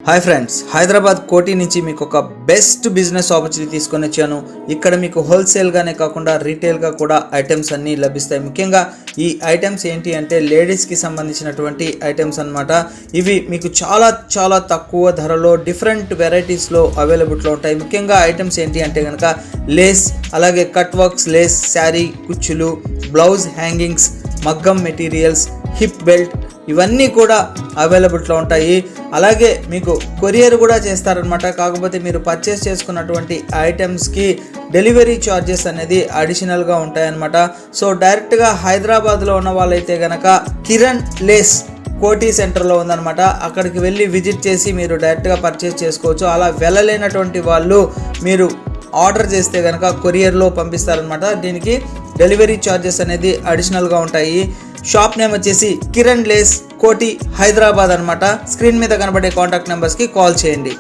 Hi friends, Hyderabad కోటి నుంచి మీకు ఒక బెస్ట్ బిజినెస్ ఆపర్చునిటీ తీసుకొని వచ్చాను. ఇక్కడ మీకు హోల్సేల్గానే కాకుండా రీటైల్గా కూడా ఐటమ్స్ అన్నీ లభిస్తాయి. ముఖ్యంగా ఈ ఐటమ్స్ ఏంటి అంటే లేడీస్కి సంబంధించినటువంటి ఐటమ్స్ అన్నమాట. ఇవి మీకు చాలా చాలా తక్కువ ధరలో డిఫరెంట్ వెరైటీస్లో అవైలబుల్లో ఉంటాయి. ముఖ్యంగా ఐటమ్స్ ఏంటి అంటే కనుక లేస్, అలాగే కట్ వర్క్స్ లేస్, శారీ కుచ్చులు, బ్లౌజ్ హ్యాంగింగ్స్, మగ్గం మెటీరియల్స్, హిప్ బెల్ట్, ఇవన్నీ కూడా అవైలబుల్లో ఉంటాయి. అలాగే మీకు కొరియర్ కూడా చేస్తారనమాట. కాకపోతే మీరు పర్చేస్ చేసుకున్నటువంటి ఐటమ్స్కి డెలివరీ ఛార్జెస్ అనేది అడిషనల్గా ఉంటాయన్నమాట. సో డైరెక్ట్గా హైదరాబాద్లో ఉన్న వాళ్ళైతే కనుక కిరణ్ లేస్ కోటి సెంటర్లో ఉందన్నమాట. అక్కడికి వెళ్ళి విజిట్ చేసి మీరు డైరెక్ట్గా పర్చేస్ చేసుకోవచ్చు. అలా వెళ్ళలేనటువంటి వాళ్ళు మీరు ఆర్డర్ చేస్తే కనుక కొరియర్లో పంపిస్తారనమాట. దీనికి డెలివరీ ఛార్జెస్ అనేది అడిషనల్గా ఉంటాయి. షాప్ నేమ్ వచ్చేసి కిరణ్ లేస్ కోటి హైదరాబాద్ అనమాట. స్క్రీన్ మీద కనబడే కాంటాక్ట్ నెంబర్స్కి కాల్ చేయండి.